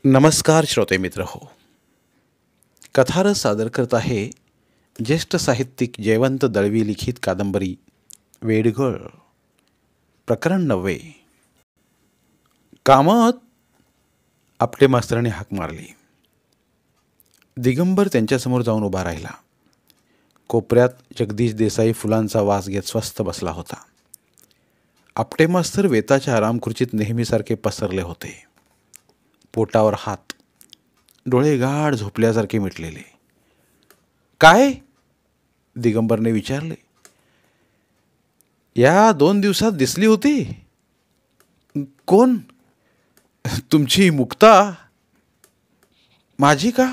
नमस्कार श्रोते मित्र हो. कथारस सादर करत आहे ज्येष्ठ साहित्यिक जयवंत दळवी लिखित कादंबरी वेडगळ प्रकरण 9. कामत आपटे मास्तराने हाक मारली. दिगंबर त्यांच्यासमोर जाऊन उभा राहिला. कोपऱ्यात जगदीश देसाई फुलांचा वास घेत स्वस्थ बसला होता. आपटे मास्तर वेताच्या आरामखुर्चीत नेहमीसारखे पसरले होते. पोटावर हात, डोळे गाढ झोपल्यासारखे मिटलेले. काय? दिगंबरने विचारले. या 2 दिवसात दिसली होती? कोण? तुमची मुक्ता. माझी का?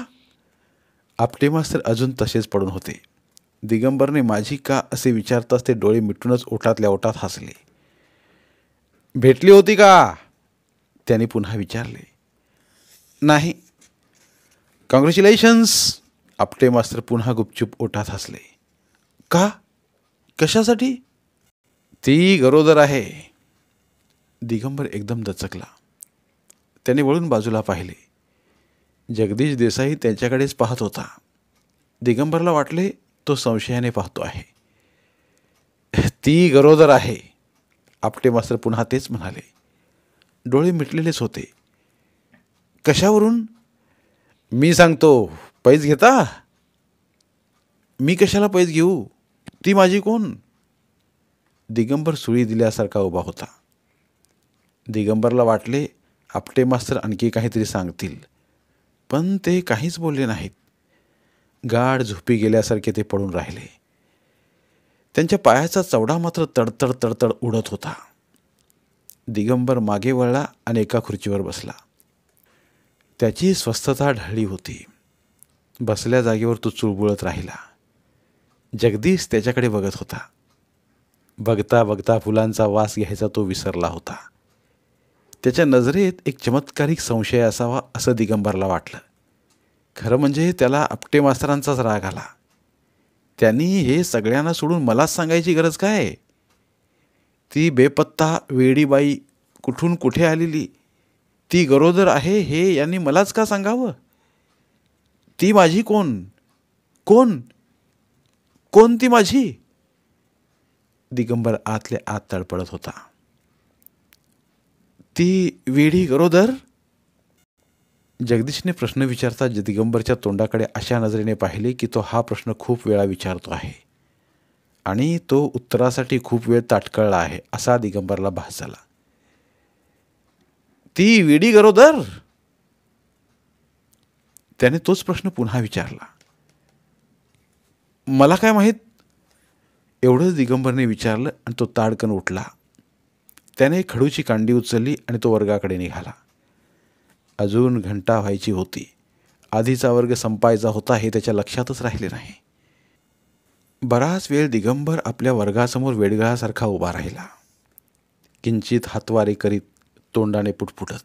आपटे मास्तर अजून तसेच पडून होते. दिगंबरने माझी का असे विचारताच ते डोळे मिटूनच ओठातल्या ओठात हसले. भेटली होती का? त्याने पुन्हा विचारले. नाही. कॉंग्रॅच्युलेशन्स. आपटे मास्तर पुन्हा गुपचूप ओठात हसले. का? कशासाठी? ती गरोदर आहे. दिगंबर एकदम दचकला. त्याने वळून बाजूला पाहिले. जगदीश देसाई त्यांच्याकडेच पाहत होता. दिगंबरला वाटले तो संशयाने पाहतो आहे. ती गरोदर आहे. आपटे मास्तर पुन्हा तेच म्हणाले. डोळे मिटलेलेच होते. कशावरून? मी सांगतो. पैज घेता? मी कशाला पैज घेऊ? ती माझी कोण? दिगंबर सुळी दिल्यासारखा उभा होता. दिगंबरला वाटले आपटे मास्तर आणखी काहीतरी सांगतील, पण ते काहीच बोलले नाहीत. गाढ झोपी गेल्यासारखे ते पडून राहिले. त्यांच्या पायाचा चवडा मात्र तडतड तडतड उडत होता. दिगंबर मागे वळला आणि एका खुर्चीवर बसला. त्याची स्वस्थता ढळली होती. बसल्या जागेवर तो चुळबुळत राहिला. जगदीश त्याच्याकडे बघत होता. बघता बघता फुलांचा वास घ्यायचा तो विसरला होता. त्याच्या नजरेत एक चमत्कारिक संशय असावा असं दिगंबरला वाटलं. खरं म्हणजे त्याला आपटे मास्तरांचाच राग आला. त्यांनी हे सगळ्यांना सोडून मलाच सांगायची गरज काय? ती बेपत्ता वेडीबाई कुठून कुठे आलेली, ती गरोदर आहे हे यांनी मलाच का सांगावं? ती माझी कोण? कोण? कोण ती माझी? दिगंबर आतल्या आत तडपडत होता. ती वेडी गरोदर? जगदीशने प्रश्न विचारता दिगंबरच्या तोंडाकडे अशा नजरेने पाहिले की तो हा प्रश्न खूप वेळा विचारतो आहे आणि तो उत्तरासाठी खूप वेळ ताटकळला आहे असा दिगंबरला भास झाला. ती वेडी गरोदर? त्याने तोच प्रश्न पुन्हा विचारला. मला काय माहीत? एवढंच दिगंबरने विचारलं आणि तो ताडकन उठला. त्याने खडूची कांडी उचलली आणि तो वर्गाकडे निघाला. अजून घंटा व्हायची होती. आधीचा वर्ग संपायचा होता हे त्याच्या लक्षातच राहिले नाही. बराच वेळ दिगंबर आपल्या वर्गासमोर वेडगळासारखा उभा राहिला, किंचित हातवारे करीत, तोंडाने पुटपुटत.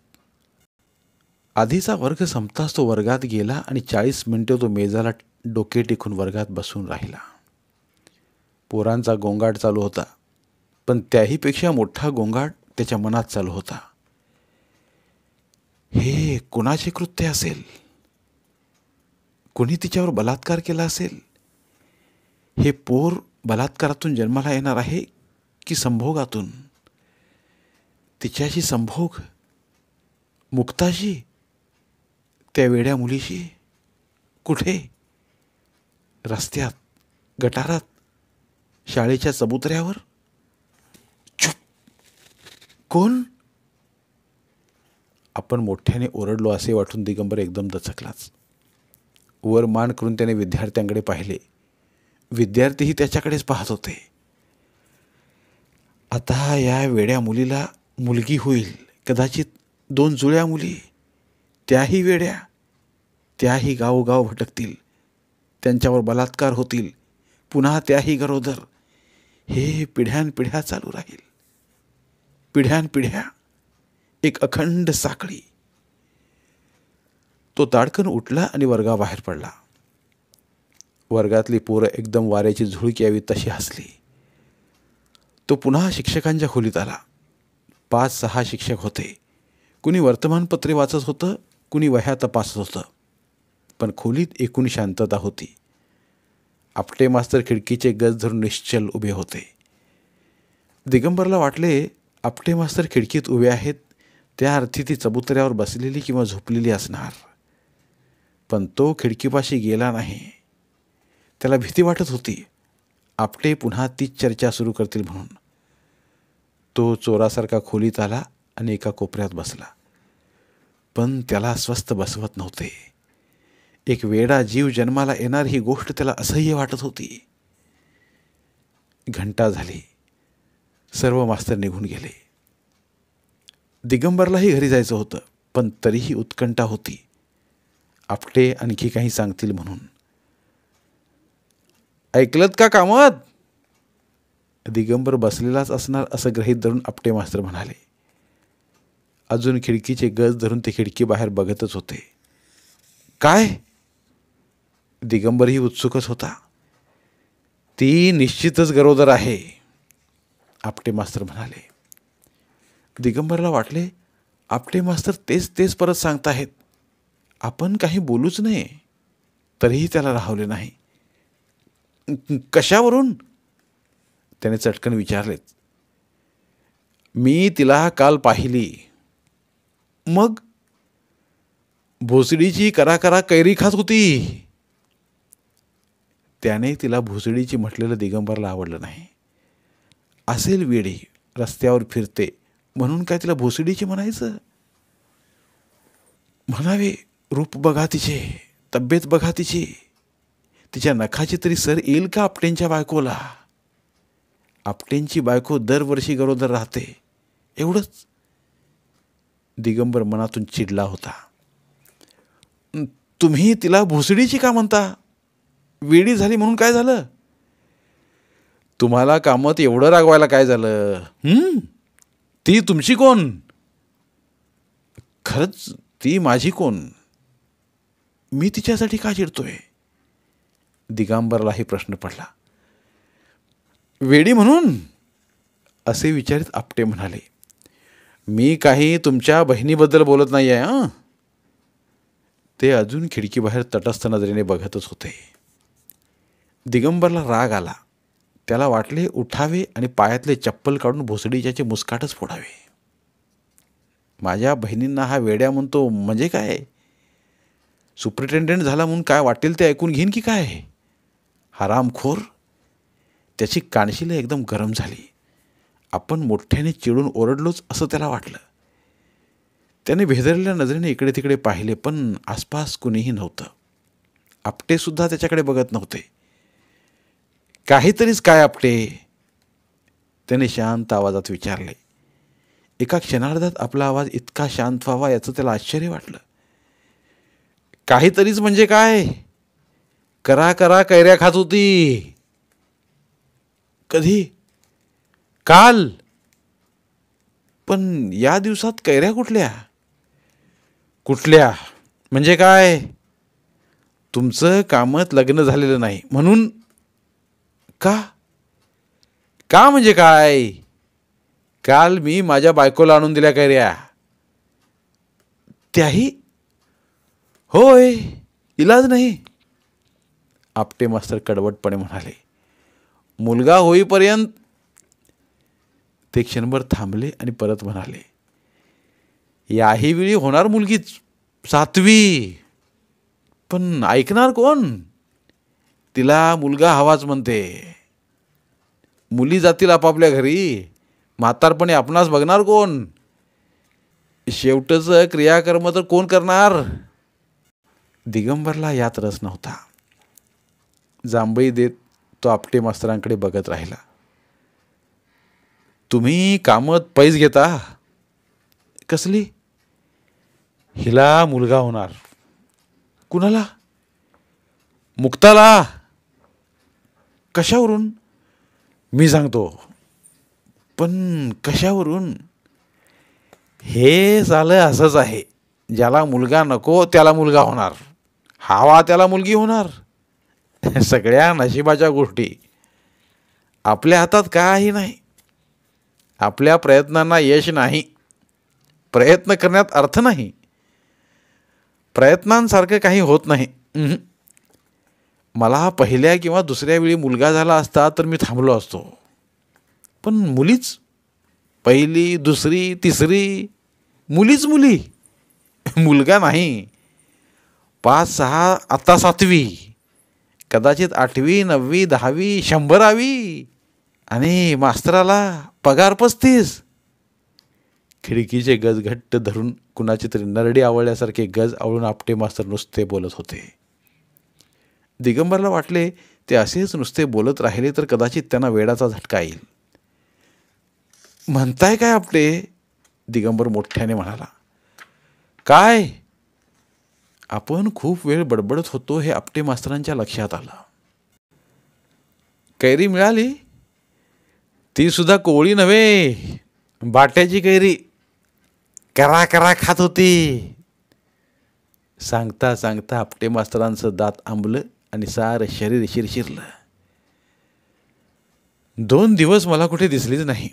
आधीचा वर्ग संपताच तो वर्गात गेला आणि 40 मिनिटे तो मेजाला डोके टेकून वर्गात बसून राहिला. पोरांचा गोंगाट चालू होता, पण त्याहीपेक्षा मोठा गोंगाट त्याच्या मनात चालू होता. हे कुणाचे कृत्य असेल? कुणी तिच्यावर बलात्कार केला असेल? हे पोर बलात्कारातून जन्माला येणार आहे की संभोगातून? तिच्याशी संभोग? मुक्ताशी? त्या वेड्या मुलीशी? कुठे? रस्त्यात? गटारात? शाळेच्या चबुतऱ्यावर? चुप! कोण? आपण मोठ्याने ओरडलो असे वाटून दिगंबर एकदम दचकलाच. वर मान करून त्याने विद्यार्थ्यांकडे पाहिले. विद्यार्थीही त्याच्याकडेच पाहत होते. आता या वेड्या मुलीला मुलगी होईल, कदाचित 2 जुळ्या मुली, त्याही वेड्या, त्याही गावोगाव भटकतील, त्यांच्यावर बलात्कार होतील, पुन्हा त्याही गरोदर. हे पिढ्यानपिढ्या चालू राहील. पिढ्यानपिढ्या, एक अखंड साखळी. तो ताडकन उठला आणि वर्गाबाहेर पडला. वर्गातली पोरं एकदम वाऱ्याची झुळूक यावी तशी हसली. तो पुन्हा शिक्षकांच्या खोलीत आला. 5-6 शिक्षक होते. कुणी वर्तमानपत्रे वाचत होतं, कुणी वह्या तपासत होतं, पण खोलीत एकूण शांतता होती. आपटे मास्तर खिडकीचे गज धरून निश्चल उभे होते. दिगंबरला वाटले आपटे मास्तर खिडकीत उभे आहेत, त्या अर्थी ती चबुतऱ्यावर बसलेली किंवा झोपलेली असणार. पण तो खिडकीपाशी गेला नाही. त्याला भीती वाटत होती, आपटे पुन्हा तीच चर्चा सुरू करतील म्हणून. तो चोरासारखा खोलीत आला आणि एका कोपऱ्यात बसला. पण त्याला स्वस्थ बसवत नव्हते. एक वेडा जीव जन्माला येणार ही गोष्ट त्याला असह्य वाटत होती. घंटा झाली. सर्व मास्तर निघून गेले. दिगंबरलाही घरी जायचं होतं, पण तरीही उत्कंठा होती. आपटे आणखी काही सांगतील म्हणून. ऐकलत का कामत? दिगंबर बसलेलाच असणार असं गृहीत धरून आपटे मास्तर म्हणाले. अजून खिडकीचे गज धरून ते खिडकी बाहेर बघतच होते. काय? दिगंबरही उत्सुकच होता. ती निश्चितच गरोदर आहे, आपटे मास्तर म्हणाले. दिगंबरला वाटले आपटे मास्तर तेच परत सांगताहेत. आपण काही बोलूच नये. तरीही त्याला राहवले नाही. कशावरून? त्याने चटकन विचारलेत. मी तिला काल पाहिली. मग? भोसडीची करा कैरी खात होती. त्याने तिला भोसडीची म्हटलेलं दिगंबरला आवडलं नाही. असेल वेडी, रस्त्यावर फिरते म्हणून काय तिला भोसडीची म्हणायचं? म्हणावे रूप बघा तिचे, तब्येत बघा तिची. तिच्या नखाची तरी सर येईल का आपटेंच्या बायकोला? आपटेंची बायको दरवर्षी गरोदर राहते, एवढंच. दिगंबर मनातून चिडला होता. तुम्ही तिला भोसडीची का म्हणता? वेडी झाली म्हणून काय झालं? तुम्हाला कामत एवढं रागवायला काय झालं? ती तुमची कोण? खरंच ती माझी कोण? मी तिच्यासाठी का चिडतोय? दिगंबरलाही प्रश्न पडला. वेडी म्हणून? असे विचारित आपटे म्हणाले. मी काही तुमच्या बहिणीबद्दल बोलत नाही आहे. हां. ते अजून खिडकीबाहेर तटस्थ नजरेने बघतच होते. दिगंबरला राग आला. त्याला वाटले उठावे आणि पायातले चप्पल काढून भोसडीच्याचे मुस्काटच फोडावे. माझ्या बहिणींना हा वेड्या म्हणतो म्हणजे काय? सुपरिटेंडेंट झाला म्हणून काय वाटेल ते ऐकून घेईन की काय? हरामखोर. त्याची कानशिलं एकदम गरम झाली. आपण मोठ्याने चिडून ओरडलोच असं त्याला वाटलं. त्याने भेदरलेल्या नजरेने इकडे तिकडे पाहिले, पण आसपास कुणीही नव्हतं. आपटेसुद्धा त्याच्याकडे बघत नव्हते. काहीतरीच काय आपटे? त्याने शांत आवाजात विचारले. एका क्षणार्धात आपला आवाज इतका शांत व्हावा याचं त्याला आश्चर्य वाटलं. काहीतरीच म्हणजे काय? करा कैऱ्या खात होती. कधी? काल. पण या दिवसात कैऱ्या कुठल्या? कुठल्या म्हणजे काय? तुमचं कामत लग्न झालेलं नाही म्हणून. का म्हणजे काय? काल मी माझ्या बायकोला आणून दिल्या कैऱ्या. त्याही? होय, इलाज नाही, आपटे मास्तर कडवटपणे म्हणाले. मुलगा होईपर्यंत. ते क्षणभर थांबले आणि परत म्हणाले. याही वेळी होणार मुलगीच, 7वी. पण ऐकणार कोण? तिला मुलगा हवाच म्हणते. मुली जातील आपापल्या घरी, म्हातारपणे आपणास बघणार कोण? शेवटचं क्रियाकर्म तर कोण करणार? दिगंबरला यात रस नव्हता. जांभई देत तो आपटे मास्तरांकडे बघत राहिला. तुम्ही कामत पैस घेता? कसली? हिला मुलगा होणार. कुणाला? मुक्ताला. कशावरून? मी सांगतो. पण कशावरून? हे झालं असंच आहे. ज्याला मुलगा नको त्याला मुलगा होणार, हवा त्याला मुलगी होणार. सगळ्या नशिबाच्या गोष्टी. आपल्या हातात काही नाही. आपल्या प्रयत्नांना यश नाही. प्रयत्न करण्यात अर्थ नाही. प्रयत्नांसारखं काही होत नाही. मला पहिल्या किंवा दुसऱ्या वेळी मुलगा झाला असता तर मी थांबलो असतो, पण मुलीच पहिली, दुसरी, तिसरी, मुलीच मुली, मुलगा नाही. 5-6, आता 7वी, कदाचित 8वी, 9वी, 10वी, 100वी, आणि मास्तराला पगार 35. खिडकीचे गज घट्ट धरून कुणाची तरी नरडी आवळल्यासारखे गज आवळून आपटे मास्तर नुसते बोलत होते. दिगंबरला वाटले ते असेच नुसते बोलत राहिले तर कदाचित त्यांना वेडाचा झटका येईल. म्हणताय काय आपटे? दिगंबर मोठ्याने म्हणाला. काय? आपण खूप वेळ बडबडत होतो हे आपटे मास्तरांच्या लक्षात आलं. कैरी मिळाली? ती सुद्धा कोवळी नव्हे, बाट्याची कैरी. करा करा खात होती. सांगता सांगता आपटे मास्तरांचं दात आंबलं आणि सारं शरीर शिरशिरलं. 2 दिवस मला कुठे दिसलीच नाही.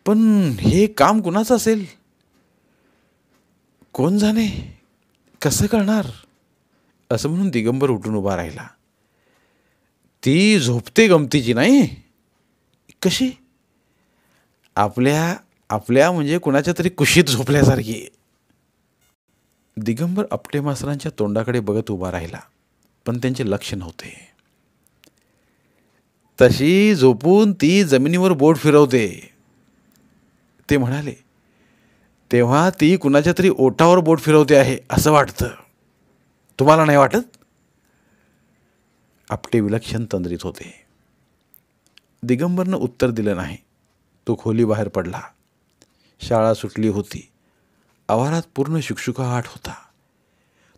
पण हे काम कुणाचं असेल? कोण जाणे, कसं करणार? असं म्हणून दिगंबर उठून उभा राहिला. ती झोपते गमतीची नाही? कशी? आपल्या म्हणजे कुणाच्या तरी कुशीत झोपल्यासारखी. दिगंबर आपटे मास्तरांच्या तोंडाकडे बघत उभा राहिला, पण त्यांचे लक्ष नव्हते. तशी झोपून ती जमिनीवर बोट फिरवते, ते म्हणाले. तेव्हा ती कुणाच्या तरी ओठावर बोट फिरवते आहे असं वाटतं. तुम्हाला नाही वाटत? आपटे विलक्षण तंद्रीत होते. दिगंबरनं उत्तर दिलं नाही. तो खोलीबाहेर पडला. शाळा सुटली होती. आवारात पूर्ण शुकशुकाट होता.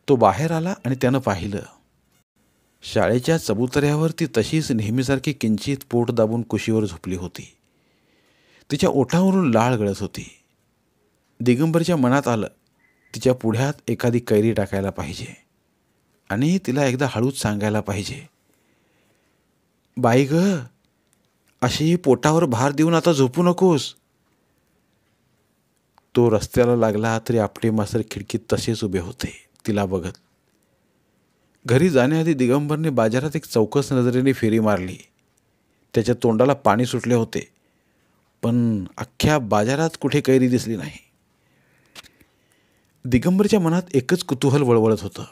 तो बाहेर आला आणि त्यानं पाहिलं. शाळेच्या चबुतऱ्यावर ती तशीच नेहमीसारखी किंचित पोट दाबून कुशीवर झोपली होती. तिच्या ओठावरून लाळ गळत होती. दिगंबरच्या मनात आलं, तिच्या पुढ्यात एखादी कैरी टाकायला पाहिजे आणि तिला एकदा हळूच सांगायला पाहिजे, बाई ग, अशी पोटावर भार देऊन आता झोपू नकोस. तो रस्त्याला लागला तरी आपटे मास्तर खिडकीत तसेच उभे होते, तिला बघत. घरी जाण्याआधी दिगंबरने बाजारात एक चौकस नजरेने फेरी मारली. त्याच्या तोंडाला पाणी सुटले होते, पण अख्ख्या बाजारात कुठे कैरी दिसली नाही. दिगंबरच्या मनात एकच कुतूहल वळवळत होतं.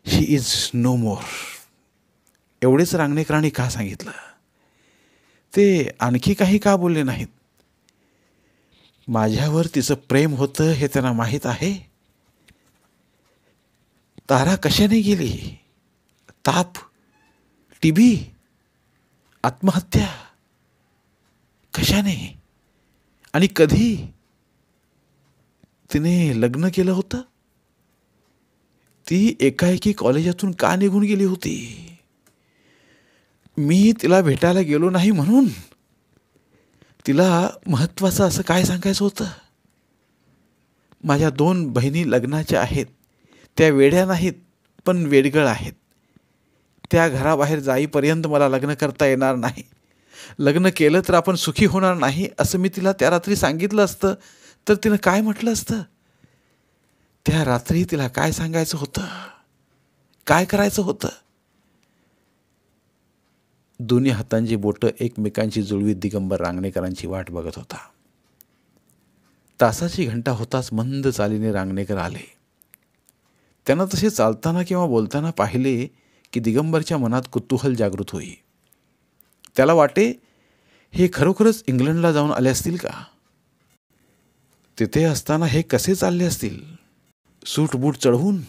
शी इज नो मोर. एवढेच रांगणेकरांनी का सांगितलं? ते आणखी काही का बोलले नाहीत? माझ्यावर तिचं प्रेम होतं हे त्यांना माहीत आहे. तारा कशाने गेली? ताप, टीबी, आत्महत्या, कशाने आणि कधी? तिने लग्न केलं होतं? ती एकाएकी कॉलेजातून का निघून गेली होती? मी तिला भेटायला गेलो नाही म्हणून? तिला महत्त्वाचं असं काय सांगायचं होतं? माझ्या 2 बहिणी लग्नाच्या आहेत. त्या वेड्या नाहीत, पण वेडगळ आहेत. त्या घराबाहेर जाईपर्यंत मला लग्न करता येणार नाही. लग्न केलं तर आपण सुखी होणार नाही असं मी तिला त्या रात्री सांगितलं असतं तर तिनं काय म्हटलं असतं? त्या रात्री तिला काय सांगायचं होतं? काय करायचं होतं? दोन्ही हातांची बोटं एकमेकांची जुळवीत दिगंबर रांगणेकरांची वाट बघत होता. तासाची घंटा होताच मंद चालीने रांगणेकर आले. त्यांना तसे चालताना किंवा बोलताना पाहिले की दिगंबरच्या मनात कुतूहल जागृत होई. त्याला वाटे, हे खरोखरच इंग्लंडला जाऊन आले असतील का? तिथे असताना हे कसे चालले असतील? सूट बूट चढवून?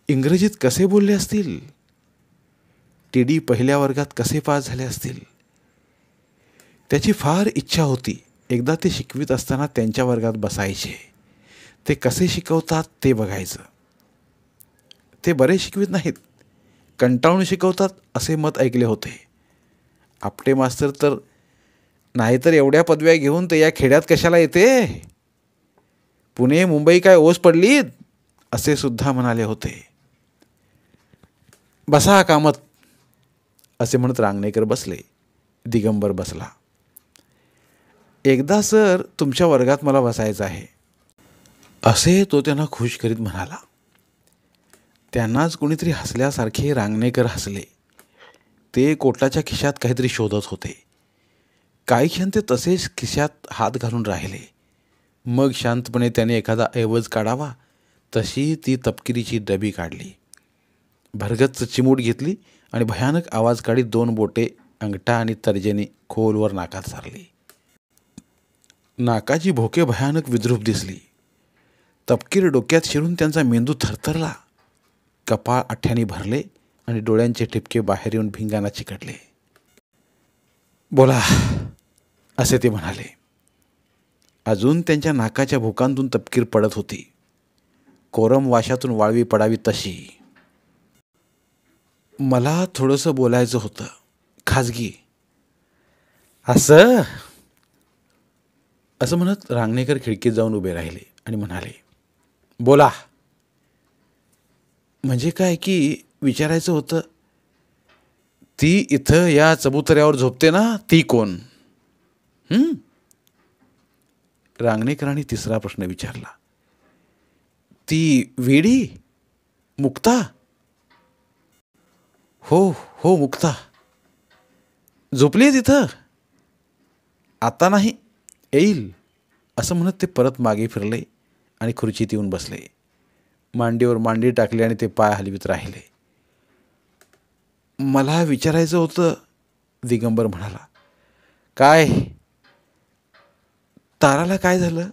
इंग्रजीत कसे बोलले असतील? टीडी पहिल्या वर्गात कसे पास झाले असतील? त्याची फार इच्छा होती एकदा ते शिकवित असताना त्यांच्या वर्गात बसायचे. ते कसे शिकवतात ते बघायचं. ते बरे शिकवित नाहीत, कंटाळून शिकवतात असे मत ऐकले होते. आपटे मास्तर तर नाहीतर एवढ्या पदव्या घेऊन ते या खेड्यात कशाला येते? पुणे मुंबई काय ओस पडलीत असे सुद्धा म्हणाले होते. बसा कामत असे म्हणत रांगणेकर बसले. दिगंबर बसला. एकदा सर तुमच्या वर्गात मला बसायचं आहे. असे तो त्यांना खुश करीत म्हणाला. त्यांनाच कोणीतरी हसल्यासारखे रांगणेकर हसले. ते कोटाच्या खिशात काहीतरी शोधत होते. काही क्षण ते तसेच खिशात हात घालून राहिले. मग शांतपणे त्याने एखादा ऐवज काढावा तशी ती तपकिरीची डबी काढली, भरगच्च चिमूट घेतली आणि भयानक आवाज काढीत 2 बोटे अंगठा आणि तर्जनी खोलवर नाकात सारली. नाकाची भोके भयानक विद्रूप दिसली. तपकीर डोक्यात शिरून त्यांचा मेंदू थरथरला. कपाळ आठ्याने भरले आणि डोळ्यांचे ठिपके बाहेर येऊन भिंगाना चिकटले. बोला, असे ते म्हणाले. अजून त्यांच्या नाकाच्या भोकांतून तपकीर पडत होती, कोरम वाशातून वाळवी पडावी तशी. मला थोडंसं बोलायचं होतं, खाजगी. असं म्हणत रांगणेकर खिडकीत जाऊन उभे राहिले आणि म्हणाले, बोला. म्हणजे काय की विचारायचं होतं, ती इथं या चबुतऱ्यावर झोपते ना, ती कोण? रांगणेकरांनी तिसरा प्रश्न विचारला. ती वेडी मुक्ता? हो मुक्ता. झोपली आहे तिथं? आता नाही, येईल. असं म्हणत ते परत मागे फिरले आणि खुर्चीत येऊन बसले. मांडीवर मांडी टाकली आणि ते पाय हलवीत राहिले. मला विचारायचं होतं, दिगंबर म्हणाला. काय? ताराला काय झालं?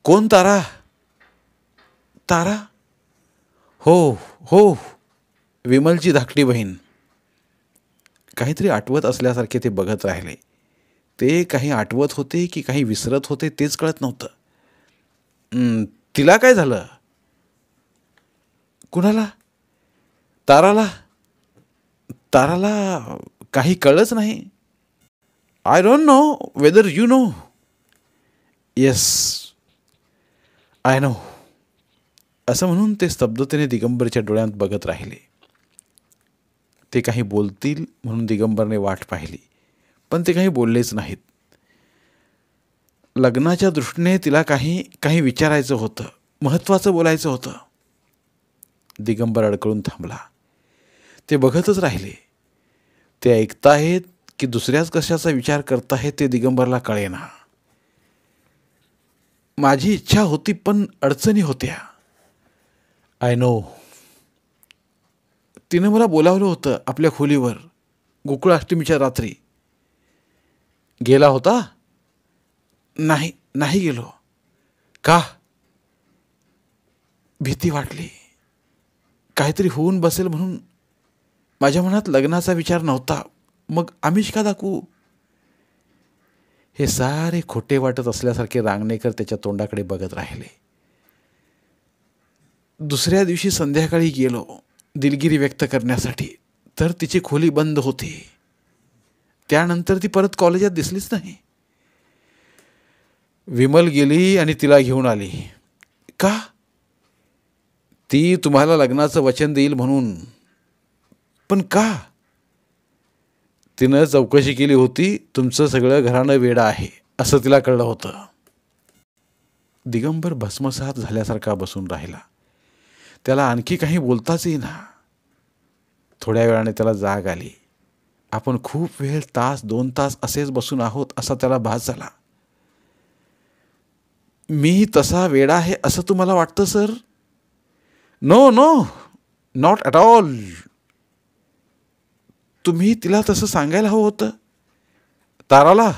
कोण तारा? तारा? हो, विमलची धाकटी बहीण. काहीतरी आठवत असल्यासारखे ते बघत राहिले. ते काही आठवत होते की काही विसरत होते तेच कळत नव्हतं. तिला काय झालं? कुणाला? ताराला? ताराला काही कळलंच नाही. I don't know whether you know. Yes, I know. असं म्हणून ते स्तब्धतेने दिगंबरच्या डोळ्यात बघत राहिले. ते काही बोलतील म्हणून दिगंबरने वाट पाहिली, पण ते काही बोललेच नाहीत. लग्नाच्या दृष्टीने तिला काही विचारायचं होतं, महत्त्वाचं बोलायचं होतं. दिगंबर अडकळून थांबला. ते बघतच राहिले. ते ऐकताहेत की दुसऱ्याच कशाचा विचार करताहेत ते दिगंबरला कळेना. माझी इच्छा होती पण अडचणी होत्या. I know. तिनं मला बोलावलं होतं आपल्या खोलीवर गोकुळाष्टमीच्या रात्री. गेला होता? नाही गेलो. का? भीती वाटली. काहीतरी होऊन बसेल म्हणून. माझ्या मनात लग्नाचा विचार नव्हता. मग आमिष का दाखवू? हे सारे खोटे वाटत असल्यासारखे रांगणेकर त्याच्या तोंडाकडे बघत राहिले. दुसऱ्या दिवशी संध्याकाळी गेलो दिलगिरी व्यक्त करण्यासाठी, तर तिची खोली बंद होती. त्यानंतर ती परत कॉलेजात दिसलीच नाही. विमल गेली आणि तिला घेऊन आली. का? ती तुम्हाला लग्नाचं वचन देईल म्हणून. पण का? तिनं चौकशी केली होती. तुमचं सगळं घराणं वेडं आहे असं तिला कळलं होतं. दिगंबर भस्मसात झाल्यासारखा बसून राहिला. त्याला आणखी काही बोलताच येईना. थोड्या वेळाने त्याला जाग आली. आपण खूप वेळ, तास 2 तास असेच बसून आहोत असा त्याला भास झाला. मी तसा वेडा आहे असं तुम्हाला वाटतं sir? No, not at all. तुम्ही तिला तसं सांगायला हवं होतं. ताराला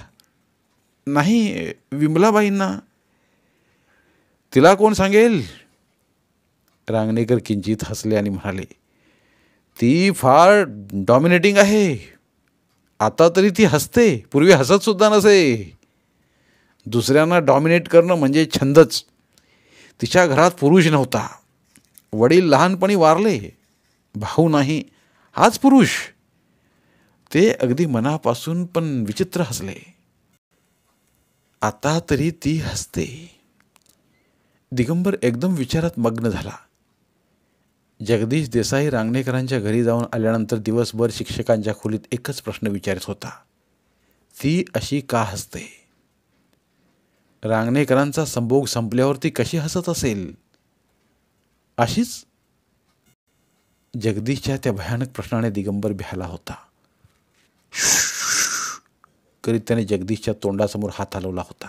नाही, विमलाबाईंना. तिला कोण सांगेल? रांगणेकर किंचित हसले आणि म्हणाले, ती फार डॉमिनेटिंग आहे. आता तरी ती हसते, पूर्वी हसत सुद्धा नसे. दुसऱ्यांना डॉमिनेट करणं म्हणजे छंदच. तिच्या घरात पुरुष नव्हता. वडील लहानपणी वारले. भाऊ नाही, हाच पुरुष. ते अगदी मनापासून पण विचित्र हसले. आता तरी ती हसते. दिगंबर एकदम विचारात मग्न झाला. जगदीश देसाई रांगणेकरांच्या घरी जाऊन आल्यानंतर दिवसभर शिक्षकांच्या खोलीत एकच प्रश्न विचारत होता, ती अशी का हसते? रांगणेकरांचा संभोग संपल्यावरती कशी हसत असेल? अशीच जगदीशच्या त्या भयानक प्रश्नाने दिगंबर भ्याला होता. करीत त्याने जगदीशच्या तोंडासमोर हात हलवला होता.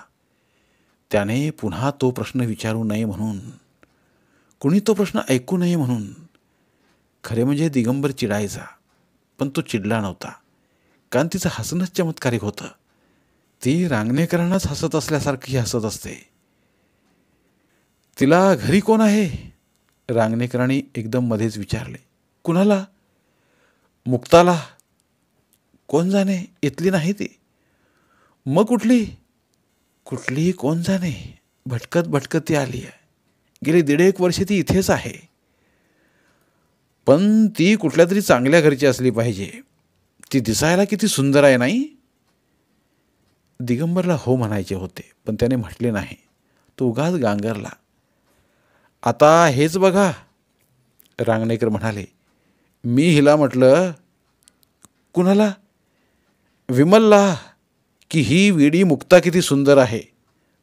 त्याने पुन्हा तो प्रश्न विचारू नये म्हणून, कुणी तो प्रश्न ऐकू नये म्हणून. खरे म्हणजे दिगंबर चिडायचा, पण तो चिडला नव्हता, कारण तिचं हसणंच चमत्कारिक होतं. ती रांगणेकरांनाच हसत असल्यासारखी हसत असते. तिला घरी कोण आहे? रांगणेकरांनी एकदम मध्येच विचारले. कुणाला? मुक्ताला. कोण जाणे, इथली नाही ती. मग कुठली? कुठली कोण जाणे, भटकत भटकत ती आली आहे. गेली 1.5 वर्षे ती इथेच आहे. पण ती कुठल्या तरी चांगल्या घरची असली पाहिजे. ती दिसायला किती सुंदर आहे नाही? दिगंबरला हो म्हणायचे होते, पण त्याने म्हटले नाही. तो उगाच गांगरला. आता हेच बघा, रांगणेकर म्हणाले. मी हिला म्हटलं. कुणाला? विमलला, की ही वेडी मुक्ता किती सुंदर आहे.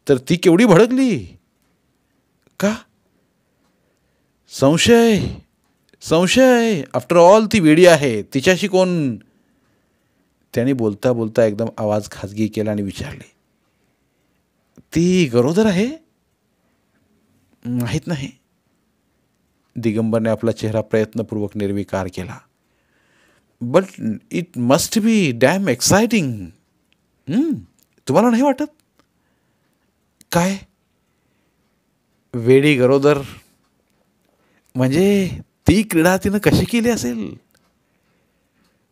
तर ती केवढी भडकली. का? संशय, संशय. आफ्टर ऑल ती वेडी आहे, तिच्याशी कोण? त्याने बोलता बोलता एकदम आवाज खाजगी केला आणि विचारले. ती गरोदर आहे? माहीत नाही. दिगंबरने आपला चेहरा प्रयत्नपूर्वक निर्विकार केला. But it must be dam exciting. तुम्हाला नाही वाटत? काय? वेडी गरोदर म्हणजे ती क्रीडा तिनं कशी केली असेल?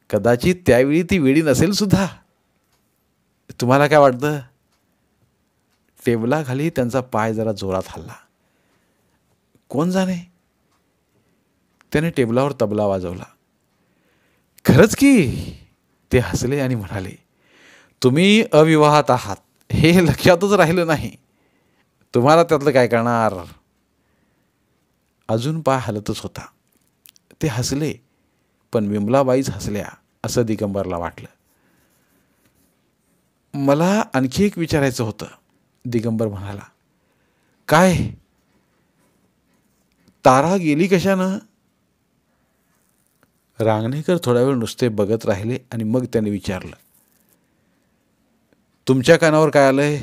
कदाचित त्यावेळी ती वेडी नसेल सुद्धा. तुम्हाला काय वाटतं? टेबलाखाली त्यांचा पाय जरा जोरात हलला. कोण जाणे? त्याने टेबलावर तबला वाजवला. खरंच की? ते हसले आणि म्हणाले. तुम्ही अविवाहात आहात हे लक्षातच राहिलं नाही. तुम्हाला त्यातलं काय करणार? अजून पाय हलतच होता. ते हसले, पण विमलाबाईच हसल्या असं दिगंबरला वाटलं. मला आणखी एक विचारायचं होतं, दिगंबर म्हणाला. काय? तारा गेली कशानं? रांगणेकर थोडा वेळ नुसते बघत राहिले आणि मग त्याने विचारलं. तुमच्या कानावर काय आलंय?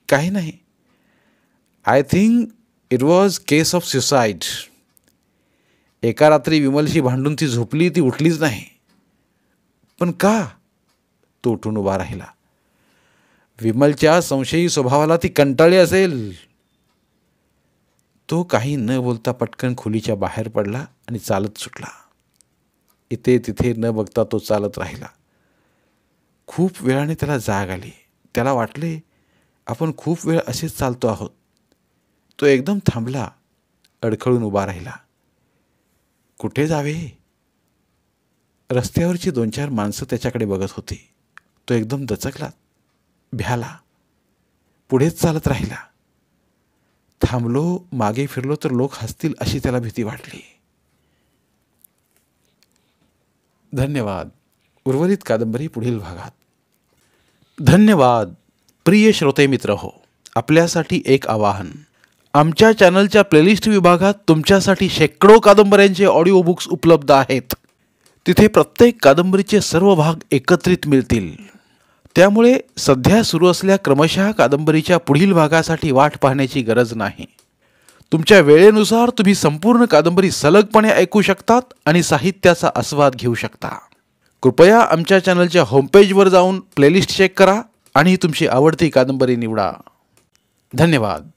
काही नाही. I think it was case of suicide. एका रात्री विमलशी भांडून ती झोपली, ती उठलीच नाही. पण का? तो उठून उभा राहिला. विमलच्या संशयी स्वभावाला ती कंटाळली असेल. तो काही न बोलता पटकन खोलीच्या बाहेर पडला आणि चालत सुटला. इथे तिथे न बघता तो चालत राहिला. खूप वेळाने त्याला जाग आली. त्याला वाटले आपण खूप वेळ असेच चालतो आहोत. तो एकदम थांबला, अडखळून उभा राहिला. कुठे जावे? रस्त्यावरची 2-4 माणसं त्याच्याकडे बघत होती. तो एकदम दचकला, भ्याला. पुढेच चालत राहिला. थांबलो, मागे फिरलो तर लोक हसतील अशी त्याला भीती वाटली. धन्यवाद. उर्वरित कादंबरी पुढील भागात. धन्यवाद. प्रिय श्रोते मित्र हो, आपल्यासाठी एक आवाहन. आमच्या चॅनलच्या प्लेलिस्ट विभागात तुमच्यासाठी शेकडो कादंबऱ्यांचे ऑडिओ बुक्स उपलब्ध आहेत. तिथे प्रत्येक कादंबरीचे सर्व भाग एकत्रित मिळतील. त्यामुळे सध्या सुरू असलेल्या क्रमशः कादंबरीच्या पुढील भागासाठी वाट पाहण्याची गरज नाही. तुमच्या वेळेनुसार तुम्ही संपूर्ण कादंबरी सलगपणे ऐकू शकतात आणि साहित्याचा आस्वाद घेऊ शकता. कृपया आमच्या चॅनलच्या होमपेजवर जाऊन प्लेलिस्ट चेक करा आणि तुमची आवडती कादंबरी निवडा. धन्यवाद.